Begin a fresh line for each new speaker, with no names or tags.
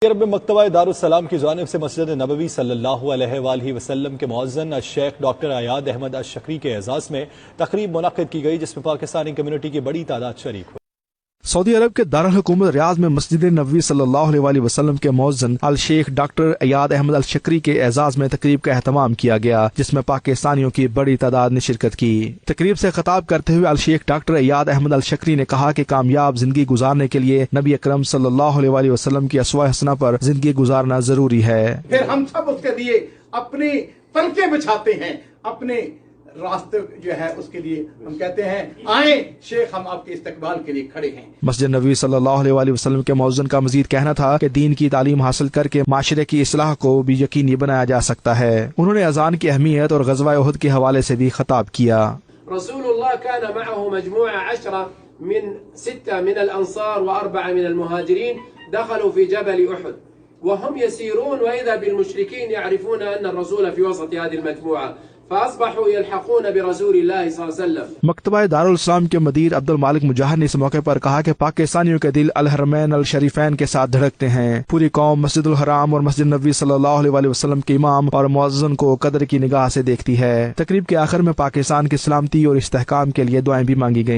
عرب میں مکتبہ دارالسلام کی جانب سے مسجد نبوی صلی اللہ علیہ وآلہ وسلم کے مؤذن الشیخ ڈاکٹر ایاد احمد الشکری کے اعزاز میں تقریب منعقد کی گئی، جس میں پاکستانی کمیونٹی کی بڑی تعداد شریک ہوئی۔
سعودی عرب کے دارالحکومت ریاض میں مسجد نبوی صلی اللہ علیہ وآلہ وسلم کے مؤذن الشیخ ڈاکٹر ایاد احمد الشکری کے اعزاز میں تقریب کا اہتمام کیا گیا، جس میں پاکستانیوں کی بڑی تعداد نے شرکت کی۔ تقریب سے خطاب کرتے ہوئے الشیخ ڈاکٹر ایاد احمد الشکری نے کہا کہ کامیاب زندگی گزارنے کے لیے نبی اکرم صلی اللہ علیہ وآلہ وسلم کی اسوہ حسنہ پر زندگی گزارنا ضروری ہے۔
پھر ہم سب اس کے لیے اپنی پلکیں بچھاتے ہیں، اپنے راستے جو ہے اس کے لیے ہم کہتے ہیں آئیں شیخ، ہم آپ کے استقبال کے لیے کھڑے ہیں۔
مسجد نبوی صلی اللہ علیہ وآلہ وسلم کے مؤذن کا مزید کہنا تھا کہ دین کی تعلیم حاصل کر کے معاشرے کی اصلاح کو بھی یقینی بنایا جا سکتا ہے۔ انہوں نے اذان کی اہمیت اور غزوہ احد کے حوالے سے بھی خطاب کیا۔
رسول اللہ كان معه مجموعة 10 من 6 من الأنصار و4 من المهاجرين دخلوا في جبل أحد وهم يسيرون وإذا بالمشركين يعرفون أن الرسول في وسط هذه المجموعة فاصبحوا يلحقون برسول الله صلی اللہ علیہ وسلم۔
مکتبہ دارالسلام کے مدیر عبد المالک مجاہد نے اس موقع پر کہا کہ پاکستانیوں کے دل الحرمین الشریفین کے ساتھ دھڑکتے ہیں۔ پوری قوم مسجد الحرام اور مسجد نبوی صلی اللہ علیہ وآلہ وسلم کے امام اور مؤذن کو قدر کی نگاہ سے دیکھتی ہے۔ تقریب کے آخر میں پاکستان کی سلامتی اور استحکام کے لیے دعائیں بھی مانگی گئیں۔